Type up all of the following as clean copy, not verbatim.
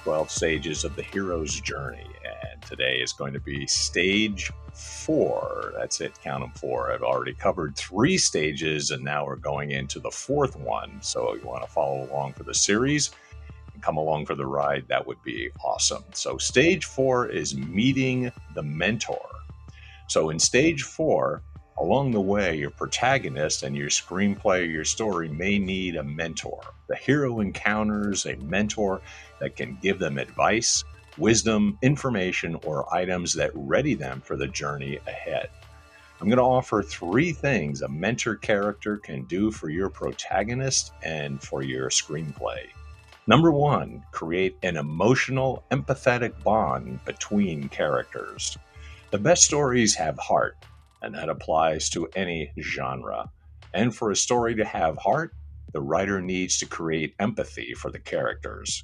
12 stages of the hero's journey. And today is going to be stage 4. That's it, count them 4. I've already covered 3 stages, and now we're going into the 4th one. So if you want to follow along for the series and come along for the ride, that would be awesome. So stage 4 is meeting the mentor. So in stage 4, along the way, your protagonist and your screenplay or your story may need a mentor. The hero encounters a mentor that can give them advice, wisdom, information, or items that ready them for the journey ahead. I'm going to offer 3 things a mentor character can do for your protagonist and for your screenplay. Number 1, create an emotional, empathetic bond between characters. The best stories have heart, and that applies to any genre. And for a story to have heart, the writer needs to create empathy for the characters.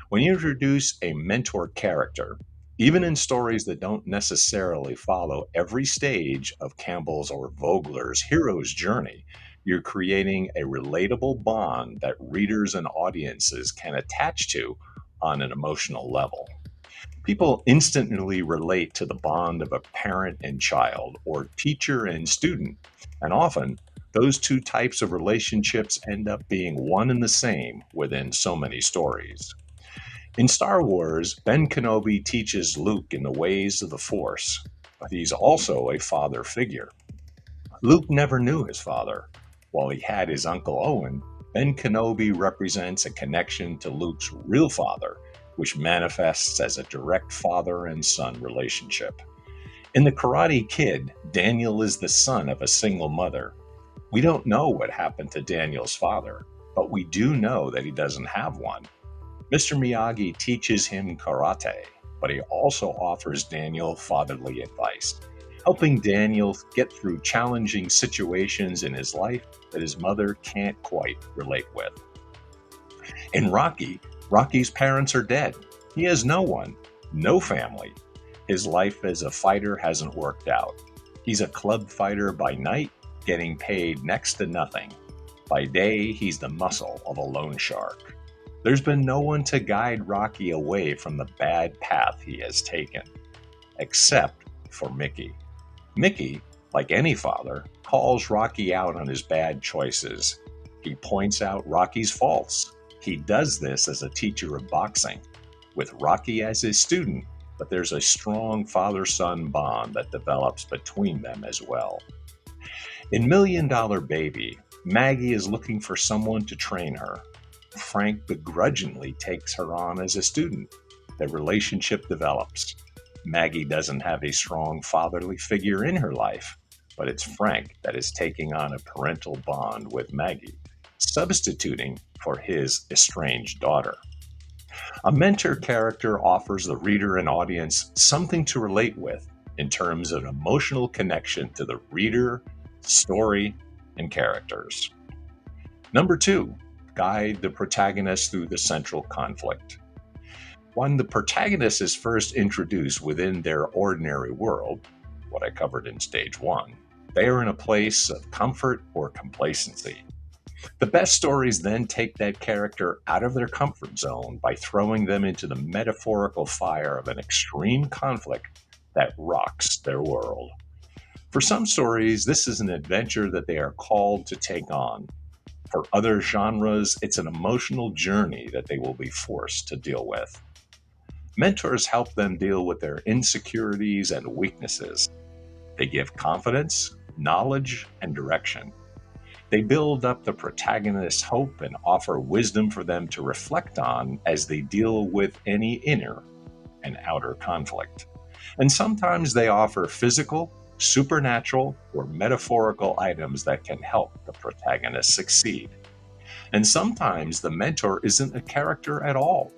When you introduce a mentor character, even in stories that don't necessarily follow every stage of Campbell's or Vogler's hero's journey, you're creating a relatable bond that readers and audiences can attach to on an emotional level. People instantly relate to the bond of a parent and child or teacher and student, and often those 2 types of relationships end up being one and the same within so many stories. In Star Wars, Ben Kenobi teaches Luke in the ways of the Force, but he's also a father figure. Luke never knew his father. While he had his Uncle Owen, Ben Kenobi represents a connection to Luke's real father, which manifests as a direct father and son relationship. In The Karate Kid, Daniel is the son of a single mother. We don't know what happened to Daniel's father, but we do know that he doesn't have one. Mr. Miyagi teaches him karate, but he also offers Daniel fatherly advice, helping Daniel get through challenging situations in his life that his mother can't quite relate with. In Rocky, Rocky's parents are dead. He has no one, no family. His life as a fighter hasn't worked out. He's a club fighter by night, getting paid next to nothing. By day, he's the muscle of a loan shark. There's been no one to guide Rocky away from the bad path he has taken, except for Mickey. Mickey, like any father, calls Rocky out on his bad choices. He points out Rocky's faults. He does this as a teacher of boxing, with Rocky as his student, but there's a strong father-son bond that develops between them as well. In $1 Million Baby, Maggie is looking for someone to train her. Frank begrudgingly takes her on as a student. The relationship develops. Maggie doesn't have a strong fatherly figure in her life, but it's Frank that is taking on a parental bond with Maggie, substituting for his estranged daughter. A mentor character offers the reader and audience something to relate with in terms of emotional connection to the reader, story, and characters. Number 2, guide the protagonist through the central conflict. When the protagonist is first introduced within their ordinary world, what I covered in stage 1, they are in a place of comfort or complacency. The best stories then take that character out of their comfort zone by throwing them into the metaphorical fire of an extreme conflict that rocks their world. For some stories, this is an adventure that they are called to take on. For other genres, it's an emotional journey that they will be forced to deal with. Mentors help them deal with their insecurities and weaknesses. They give confidence, knowledge, and direction. They build up the protagonist's hope and offer wisdom for them to reflect on as they deal with any inner and outer conflict. And sometimes they offer physical, supernatural, or metaphorical items that can help the protagonist succeed. And sometimes the mentor isn't a character at all.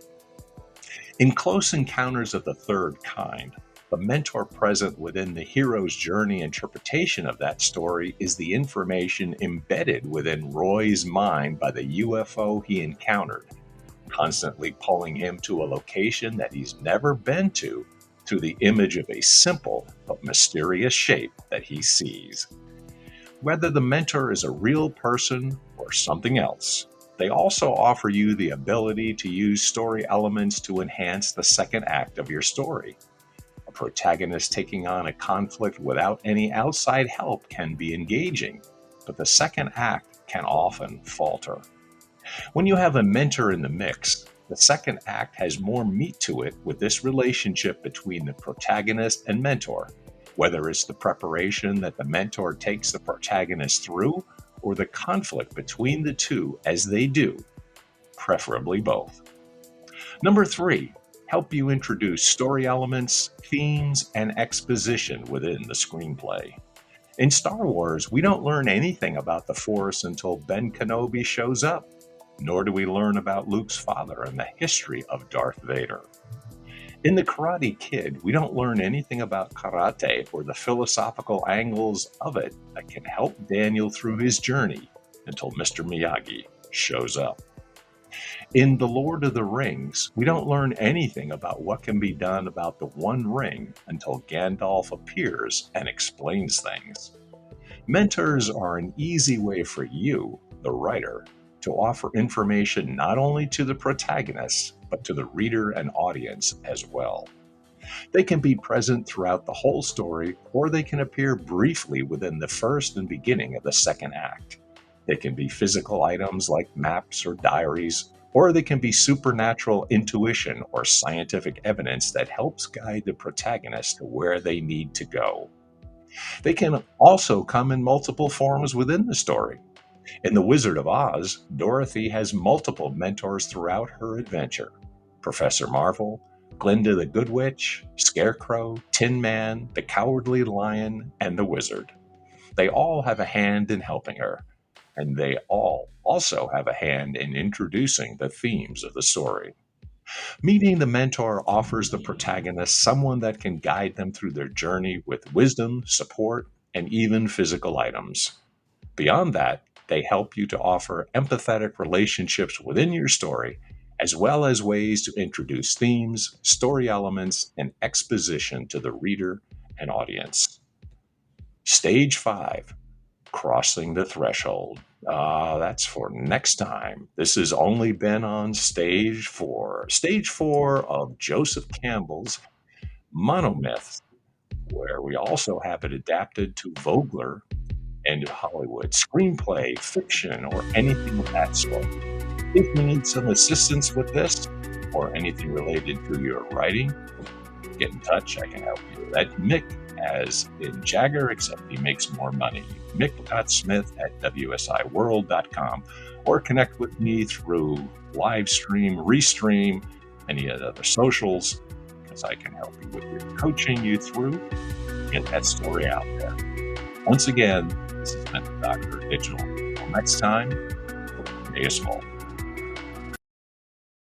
In Close Encounters of the Third Kind, the mentor present within the hero's journey interpretation of that story is the information embedded within Roy's mind by the UFO he encountered, constantly pulling him to a location that he's never been to through the image of a simple but mysterious shape that he sees. Whether the mentor is a real person or something else, They also offer you the ability to use story elements to enhance the second act of your story. A protagonist taking on a conflict without any outside help can be engaging, but the second act can often falter. When you have a mentor in the mix, the second act has more meat to it with this relationship between the protagonist and mentor, whether it's the preparation that the mentor takes the protagonist through or the conflict between the two as they do, preferably both. Number 3, help you introduce story elements, themes, and exposition within the screenplay. In Star Wars, we don't learn anything about the Force until Ben Kenobi shows up, nor do we learn about Luke's father and the history of Darth Vader. In The Karate Kid, we don't learn anything about karate or the philosophical angles of it that can help Daniel through his journey until Mr. Miyagi shows up. In The Lord of the Rings, we don't learn anything about what can be done about the One Ring until Gandalf appears and explains things. Mentors are an easy way for you, the writer, to offer information not only to the protagonist, but to the reader and audience as well. They can be present throughout the whole story, or they can appear briefly within the first and beginning of the second act. They can be physical items like maps or diaries, or they can be supernatural intuition or scientific evidence that helps guide the protagonist to where they need to go. They can also come in multiple forms within the story. In The Wizard of Oz, Dorothy has multiple mentors throughout her adventure. Professor Marvel, Glinda the Good Witch, Scarecrow, Tin Man, the Cowardly Lion, and the Wizard. They all have a hand in helping her, and they all also have a hand in introducing the themes of the story. Meeting the mentor offers the protagonist someone that can guide them through their journey with wisdom, support, and even physical items. Beyond that, they help you to offer empathetic relationships within your story, as well as ways to introduce themes, story elements, and exposition to the reader and audience. Stage 5, Crossing the Threshold. That's for next time. This has only been on Stage 4. Stage 4 of Joseph Campbell's Monomyth, where we also have it adapted to Vogler and Hollywood, screenplay, fiction, or anything of that sort. If you need some assistance with this or anything related to your writing, get in touch. I can help you. That's Mick, as in Jagger, except he makes more money. mick.smith at wsiworld.com, or connect with me through live stream, restream, any of the other socials, because I can help you with your coaching you through, get that story out there. Once again, this has been Dr. Digital. Until next time, stay small.